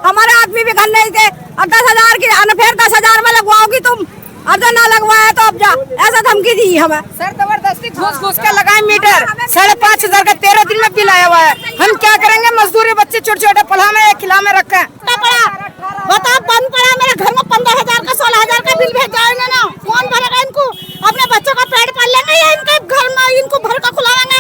हमारे आदमी भी घर नहीं थे। और 10,000 की फिर 10,000 में लगवाओगी तुम, अगर ना लगवाया तो अब जा, ऐसा धमकी दी हमें। सर जबरदस्ती घुस के लगाए मीटर, 5,500 का 13 दिन में बिल आया हुआ है। हम क्या करेंगे? मजदूरी बच्चे छोटे छोटे पढ़ा में खिला में रखे बताओ, बंद पड़ा मेरे घर में 15,000 का 16,000 का बिल भेज जाएंगे ना, कौन भरेगा इनको? अपने बच्चों का पेट पाल लेंगे या इनके घर में इनको भर का खुलाएंगे?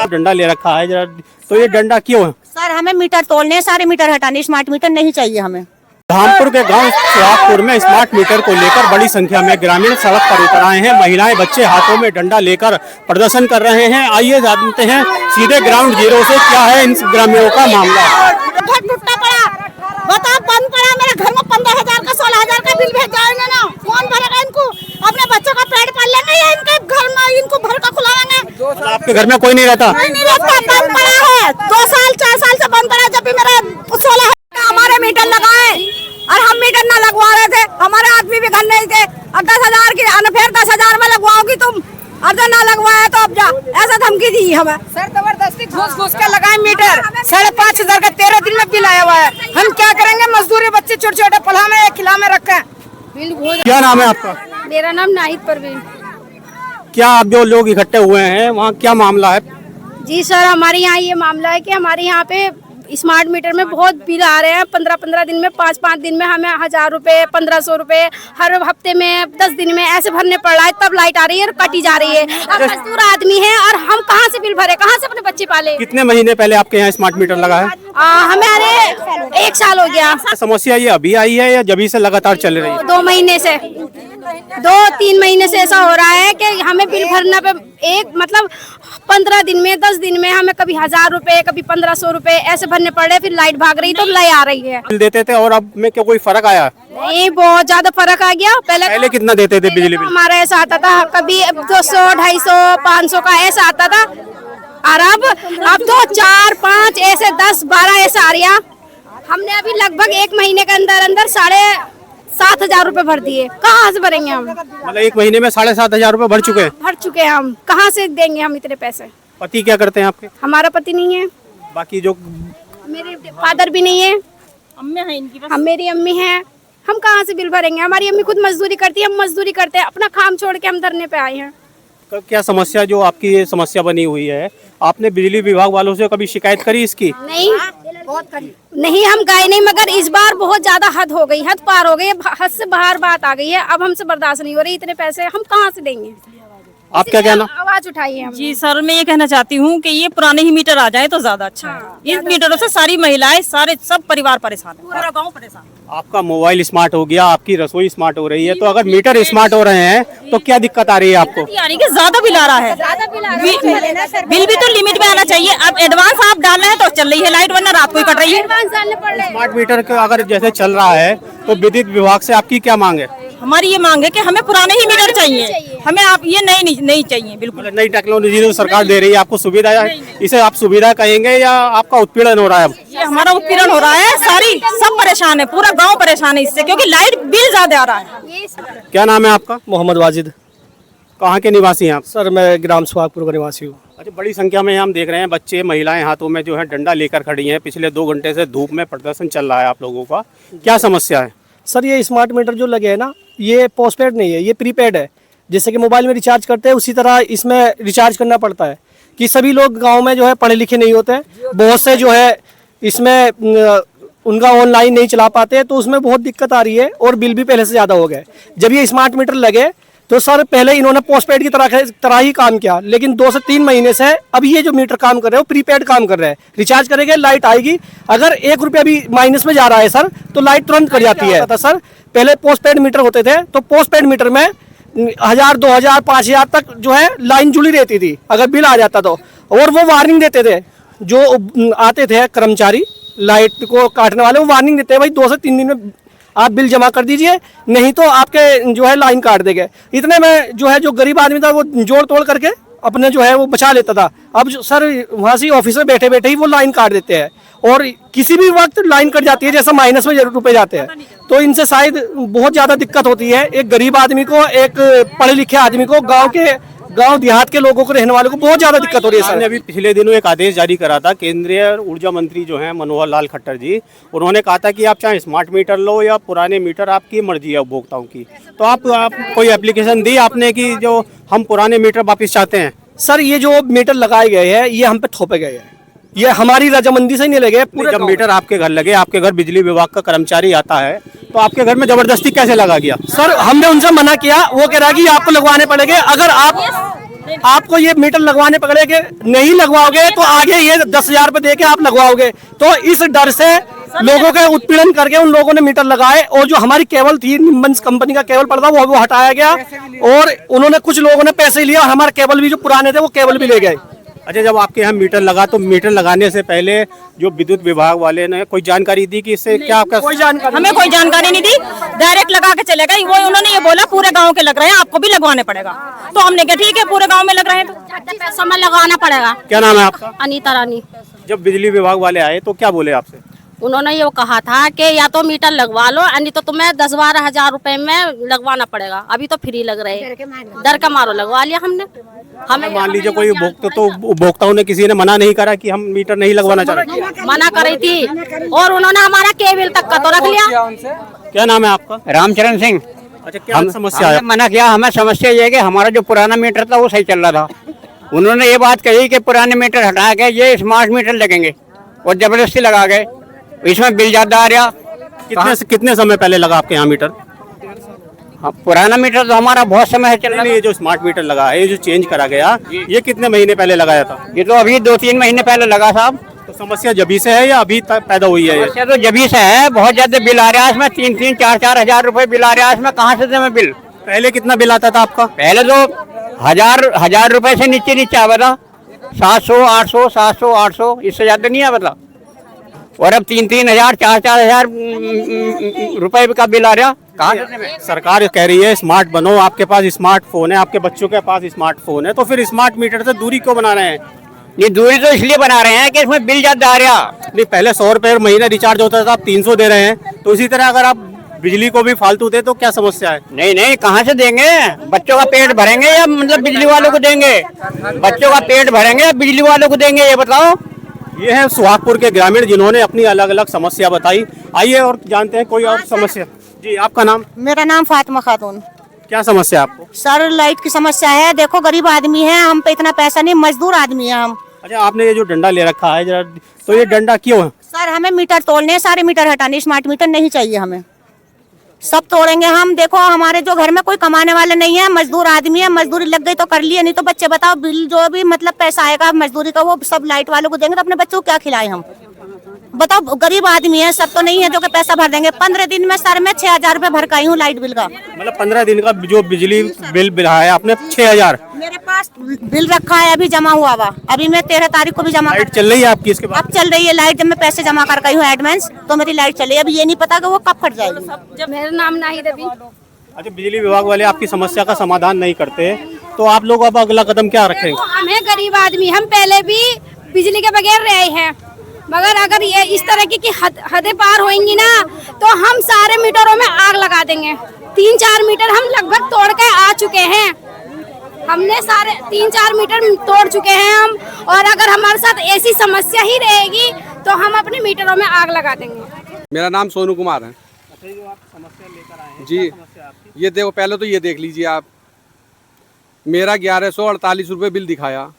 डंडा ले रखा है जरा, तो ये डंडा क्यों है? सर हमें मीटर तोड़ने, सारे मीटर हटाने, स्मार्ट मीटर नहीं चाहिए हमें। धामपुर के गांव सुहागपुर में स्मार्ट मीटर को लेकर बड़ी संख्या में ग्रामीण सड़क पर उतर आए हैं। महिलाएं बच्चे हाथों में डंडा लेकर प्रदर्शन कर रहे हैं। आइए जानते हैं सीधे ग्राउंड जीरो से क्या है इन ग्रामीणों का मामला। टूटा पड़ा, बताओ, बंद पड़ा मेरे घर में 15,000 का 16,000 का बिल भेज जाएंगे ना, कौन भरेगा इनको? अपने बच्चों का पेट पाल लेंगे या इनके घर में इनको भर का खुलाएंगे? आपके घर में कोई नहीं रहता? नहीं रहता, बंद पड़ा है 2 साल 4 साल से बंद पड़ा है। जब भी मेरा 16 हमारे मीटर लगाए और हम मीटर ना लगवा रहे थे, हमारे आदमी भी घर नहीं थे। और 10,000 की फिर 10,000 में लगवाओगी तुम, अगर ना लगवाया तो अब जा, ऐसा धमकी दी हमें। सर जबरदस्ती घुस के लगाए मीटर, 5,500 का 13 दिन में बिल आया हुआ है। हम क्या करेंगे? मजदूरी बच्चे छोटे छोटे पढ़ा में खिला में रखे। क्या नाम है आपका? मेरा नाम नाहिद परवीन। क्या आप जो लोग इकट्ठे हुए हैं वहाँ क्या मामला है? जी सर, हमारे यहाँ ये मामला है कि हमारे यहाँ पे स्मार्ट मीटर में बहुत बिल आ रहे हैं। 15-15 दिन में, 5-5 दिन में हमें 1,000 रुपए, 1,500 रुपए, हर हफ्ते में, 10 दिन में ऐसे भरने पड़ रहा है। तब लाइट आ रही है और कटी जा रही है। अब मजदूर आदमी है और हम कहाँ से बिल भरे, कहाँ से अपने बच्चे पाले? कितने महीने पहले आपके यहाँ स्मार्ट मीटर लगा है? हमारे 1 साल हो गया। समस्या ये अभी आई है या जब से लगातार चल रही है? 2 महीने से, 2-3 महीने से ऐसा हो रहा है कि हमें बिल भरना पे एक मतलब 15 दिन में, 10 दिन में हमें कभी 1,000 रुपए, कभी 1,500 रुपए ऐसे भरने पड़ रहे। फिर लाइट भाग रही तो लाइट आ रही है। बिल देते थे और अब में क्या कोई फर्क आया? नहीं, बहुत ज्यादा फर्क आ गया। पहले कितना देते थे बिजली बिल? हमारा ऐसा आता था कभी 200, 250, 500 का ऐसा आता था। और अब तो 4, 5 ऐसे 10, 12 ऐसा आ रहा। हमने अभी लगभग 1 महीने के अंदर अंदर 7,500 रुपए भर दिए। कहाँ से भरेंगे हम? मतलब 1 महीने में 7,500 रुपए भर चुके हैं? भर चुके हैं हम, कहाँ से देंगे हम इतने पैसे? पति क्या करते हैं आपके? हमारा पति नहीं है, बाकी जो मेरे फादर भी नहीं है, मेरी अम्मी है। हम कहाँ से बिल भरेंगे? हमारी अम्मी खुद मजदूरी करती है, हम मजदूरी करते हैं। अपना काम छोड़ के हम धरने पे आए हैं। क्या समस्या जो आपकी ये समस्या बनी हुई है, आपने बिजली विभाग वालों से कभी शिकायत करी इसकी? नहीं, हम गए नहीं, मगर इस बार बहुत ज्यादा हद हो गई, हद पार हो गई, हद से बाहर बात आ गई है। अब हमसे बर्दाश्त नहीं हो रही, इतने पैसे हम कहाँ से देंगे? आप क्या कहना? आवाज उठाइए हम। जी सर, मैं ये कहना चाहती हूँ कि ये पुराने ही मीटर आ जाए तो ज्यादा अच्छा है। इस मीटरों से सारी महिलाएं, सब परिवार परेशान है, पूरा गांव परेशान है। आपका मोबाइल स्मार्ट हो गया, आपकी रसोई स्मार्ट हो रही है, तो अगर मीटर स्मार्ट हो रहे हैं तो क्या दिक्कत आ रही है आपको? यानी कि ज्यादा बिल आ रहा है। बिल भी तो लिमिट में आना चाहिए। अब एडवांस आप डाल रहे हैं तो चल रही है लाइट, वरना रात को ही कट रही है। स्मार्ट मीटर का अगर जैसे चल रहा है तो विद्युत विभाग से आपकी क्या मांग है? हमारी ये मांग है कि हमें पुराने ही मीटर चाहिए, हमें आप ये नहीं चाहिए बिल्कुल। मतलब नई टेक्नोलॉजी जो सरकार दे रही है आपको सुविधा, इसे आप सुविधा कहेंगे या आपका उत्पीड़न हो रहा है? ये हमारा उत्पीड़न हो रहा है। सब परेशान है, पूरा गाँव परेशान है इससे, क्योंकि लाइट बिल ज्यादा आ रहा है। क्या नाम है आपका? मोहम्मद वाजिद। कहाँ के निवासी हैं आप? सर मैं ग्राम सुहागपुर का निवासी हूँ। अच्छा, बड़ी संख्या में हम देख रहे हैं बच्चे, महिलाएं हाथों में जो है डंडा लेकर खड़ी हैं। पिछले 2 घंटे से धूप में प्रदर्शन चल रहा है आप लोगों का, क्या समस्या है? सर ये स्मार्ट मीटर जो लगे हैं ना, ये पोस्टपेड नहीं है, ये प्रीपेड है। जैसे कि मोबाइल में रिचार्ज करते हैं उसी तरह इसमें रिचार्ज करना पड़ता है। कि सभी लोग गांव में जो है पढ़े लिखे नहीं होते, बहुत से जो है इसमें उनका ऑनलाइन नहीं चला पाते, तो उसमें बहुत दिक्कत आ रही है और बिल भी पहले से ज़्यादा हो गए। जब ये स्मार्ट मीटर लगे तो सर पहले इन्होंने पोस्टपेड की तरह ही काम किया, लेकिन 2 से 3 महीने से अब ये जो मीटर काम कर रहे हैं वो प्रीपेड काम कर रहे हैं। रिचार्ज करेंगे, लाइट आएगी। अगर 1 रुपया भी माइनस में जा रहा है सर तो लाइट तुरंत कट जाती है। सर पहले पोस्टपेड मीटर होते थे, तो पोस्टपेड मीटर में 1,000, 2,000, 5,000 तक जो है लाइन जुड़ी रहती थी अगर बिल आ जाता तो। और वो वार्निंग देते थे, जो आते थे कर्मचारी लाइट को काटने वाले, वो वार्निंग देते हैं भाई 2 से 3 दिन में आप बिल जमा कर दीजिए, नहीं तो आपके जो है लाइन काट देंगे। इतने में जो है जो गरीब आदमी था वो जोड़ तोड़ करके अपने जो है वो बचा लेता था। अब सर वहाँ से ऑफिस में बैठे बैठे ही वो लाइन काट देते हैं और किसी भी वक्त लाइन कट जाती है, जैसा माइनस में रुपए जाते हैं। तो इनसे शायद बहुत ज़्यादा दिक्कत होती है एक गरीब आदमी को, एक पढ़े लिखे आदमी को, गांव देहात के लोगों को, रहने वालों को बहुत ज्यादा दिक्कत हो रही है हमने सर। अभी पिछले दिनों एक आदेश जारी करा था, केंद्रीय ऊर्जा मंत्री जो हैं मनोहर लाल खट्टर जी, उन्होंने कहा था कि आप चाहे स्मार्ट मीटर लो या पुराने मीटर, आपकी मर्जी है उपभोक्ताओं की। तो आप कोई एप्लीकेशन दी आपने कि जो हम पुराने मीटर वापस चाहते हैं? सर ये जो मीटर लगाए गए हैं ये हम पे थोपे गए हैं, ये हमारी रजामंदी से नहीं लगे पूरे। जब मीटर आपके घर लगे, आपके घर बिजली विभाग का कर्मचारी आता है, तो आपके घर में जबरदस्ती कैसे लगा गया? सर हमने उनसे मना किया, वो कह रहा कि आपको लगवाने पड़ेंगे, अगर आपको ये मीटर लगवाने पड़ेंगे, नहीं लगवाओगे तो आगे ये 10,000 रुपए देके आप लगवाओगे। तो इस डर से लोगों के उत्पीड़न करके उन लोगों ने मीटर लगाए, और जो हमारी केबल थी निम्बन्स कंपनी का केबल पड़ा था वो हटाया गया, और उन्होंने कुछ लोगों ने पैसे लिया और हमारे केबल भी जो पुराने थे वो केबल भी ले गए। अच्छा, जब आपके यहाँ मीटर लगा तो मीटर लगाने से पहले जो विद्युत विभाग वाले ने कोई जानकारी दी कि इससे क्या आपका? कोई जानकारी हमें कोई जानकारी नहीं दी, डायरेक्ट लगा के चले गए। वो उन्होंने ये बोला पूरे गांव के लग रहे हैं, आपको भी लगवाने पड़ेगा। तो हमने कहा ठीक है, पूरे गांव में लग रहे हैं तो पैसा में लगाना पड़ेगा। क्या नाम है आपका? अनीता रानी। जब बिजली विभाग वाले आए तो क्या बोले आपसे? उन्होंने ये कहा था कि या तो मीटर लगवा लो, नहीं तो तुम्हें 10-12 हजार रुपए में लगवाना पड़ेगा। अभी तो फ्री लग रहे हैं, डर का मारो लगवा लिया हमने। हमें मान लीजिए कोई उपभोक्ता, तो उपभोक्ताओं ने किसी ने मना नहीं करा कि हम मीटर नहीं लगवाना चाह रहे? मना करी थी, और उन्होंने हमारा केबल तक का तो रख लिया। क्या नाम है आपका? रामचरण सिंह। अच्छा, क्या समस्या है? हमने मना किया, हमें समस्या ये है कि हमारा जो पुराना मीटर था वो सही चल रहा था। उन्होंने ये बात कही कि पुराने मीटर हटा के ये स्मार्ट मीटर लगेंगे, और जबरदस्ती लगा गए। इसमें बिल ज्यादा आ रहा। कितने समय पहले लगा आपके यहाँ मीटर? हाँ, पुराना मीटर तो हमारा बहुत समय से चल रहा है। ये जो स्मार्ट मीटर लगा है, ये जो चेंज करा गया, ये कितने महीने पहले लगाया था? ये तो अभी 2-3 महीने पहले लगा साहब। तो समस्या जभी से है या अभी तक पैदा हुई है? समस्या तो जभी से है, बहुत ज्यादा बिल आ रहा है इसमें, 3-3, 4-4 हजार रुपए बिल आ रहा है इसमें। कहाँ से दे मैं बिल? पहले कितना बिल आता था आपका? पहले तो हजार रुपए से नीचे आवा था, 700, 800, 700, 800, इससे ज्यादा नहीं आवा था। और अब 3-3 हजार, 4-4 हजार रुपए का बिल आ रहा। कहाँ से? सरकार कह रही है स्मार्ट बनो, आपके पास स्मार्टफोन है, आपके बच्चों के पास स्मार्टफोन है, तो फिर स्मार्ट मीटर से दूरी क्यों बना रहे हैं? ये दूरी तो इसलिए बना रहे हैं कि इसमें बिल ज्यादा आ रहा। नहीं, पहले 100 रुपए महीना रिचार्ज होता था, आप 300 दे रहे हैं। तो इसी तरह अगर आप बिजली को भी फालतू दे तो क्या समस्या है? नहीं, कहाँ से देंगे? बच्चों का पेट भरेंगे या मतलब बिजली वालों को देंगे? बच्चों का पेट भरेंगे या बिजली वालों को देंगे, ये बताओ। ये है सुहागपुर के ग्रामीण जिन्होंने अपनी अलग अलग समस्या बताई। आइए और जानते हैं कोई और समस्या। जी, आपका नाम? मेरा नाम फातिमा खातून। क्या समस्या आपको? सर लाइट की समस्या है, देखो गरीब आदमी है, हम पे इतना पैसा नहीं, मजदूर आदमी है हम। अच्छा, आपने ये जो डंडा ले रखा है जरा, तो ये डंडा क्यों है? सर हमें मीटर तोड़ने, सारे मीटर हटाने, स्मार्ट मीटर नहीं चाहिए हमें। सब तोड़ेंगे हम। देखो हमारे जो घर में कोई कमाने वाले नहीं है, मजदूर आदमी है, मजदूरी लग गई तो कर लिए, नहीं तो बच्चे बताओ बिल जो भी मतलब पैसा आएगा मजदूरी का वो सब लाइट वालों को देंगे, तो अपने बच्चों को क्या खिलाएं हम? बताओ, गरीब आदमी है, सब तो नहीं है जो कि पैसा भर देंगे। 15 दिन में सर मैं 6,000 रुपए भर का हूँ लाइट बिल का। मतलब 15 दिन का जो बिजली बिल बिला है आपने 6,000? मेरे पास बिल रखा है, अभी जमा हुआ हुआ, अभी मैं 13 तारीख को भी जमा। लाइट चल रही है आपकी इसके बाद? अब चल रही है लाइट, जब मैं पैसे जमा कर गई हूँ एडवांस, तो मेरी लाइट चल रही है। अभी ये नहीं पता कि वो कब फट जाएगी। मेरा नाम नाहिद अभी। अच्छा, बिजली विभाग वाले आपकी समस्या का समाधान नहीं करते, तो आप लोग अब अगला कदम क्या रखेंगे? हम हैं गरीब आदमी, हम पहले भी बिजली के बगैर रहे हैं, मगर अगर ये इस तरह की हदें पार होंगी ना, तो हम सारे मीटरों में आग लगा देंगे। 3-4 मीटर हम लगभग तोड़ के आ चुके हैं, हमने सारे 3-4 मीटर तोड़ चुके हैं हम। और अगर हमारे साथ ऐसी समस्या ही रहेगी तो हम अपने मीटरों में आग लगा देंगे। मेरा नाम सोनू कुमार है। अच्छा, जो आप समस्या लेकर आए हैं, जी, ये देखो, पहले तो ये देख लीजिए आप, मेरा 1148 रुपये बिल दिखाया,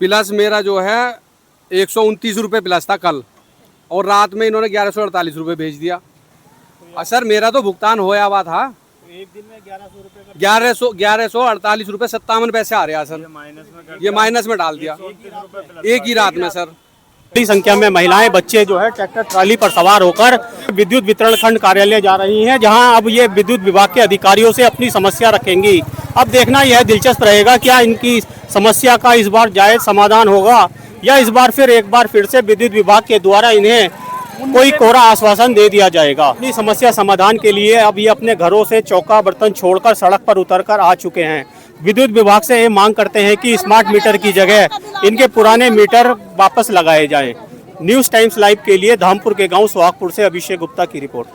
प्लस मेरा जो है 129 रुपये प्लस था कल, और रात में इन्होंने 1148 रुपये भेज दिया। सर मेरा तो भुगतान होया हुआ था, एक दिन में 1100 रुपए 1148 रुपये 57 पैसे आ रहे हैं सर, ये माइनस में डाल दिया एक ही रात में सर। बड़ी संख्या में महिलाएं, बच्चे जो है ट्रैक्टर ट्राली पर सवार होकर विद्युत वितरण खंड कार्यालय जा रही हैं, जहां अब ये विद्युत विभाग के अधिकारियों से अपनी समस्या रखेंगी। अब देखना यह दिलचस्प रहेगा क्या इनकी समस्या का इस बार जायज समाधान होगा, या इस बार फिर से विद्युत विभाग के द्वारा इन्हें कोई कोरा आश्वासन दे दिया जाएगा। अपनी समस्या समाधान के लिए अब ये अपने घरों से चौका बर्तन छोड़कर सड़क पर उतरकर आ चुके हैं। विद्युत विभाग से ये मांग करते हैं कि स्मार्ट मीटर की जगह इनके पुराने मीटर वापस लगाए जाएं। न्यूज़ टाइम्स लाइव के लिए धामपुर के गांव सुहागपुर से अभिषेक गुप्ता की रिपोर्ट।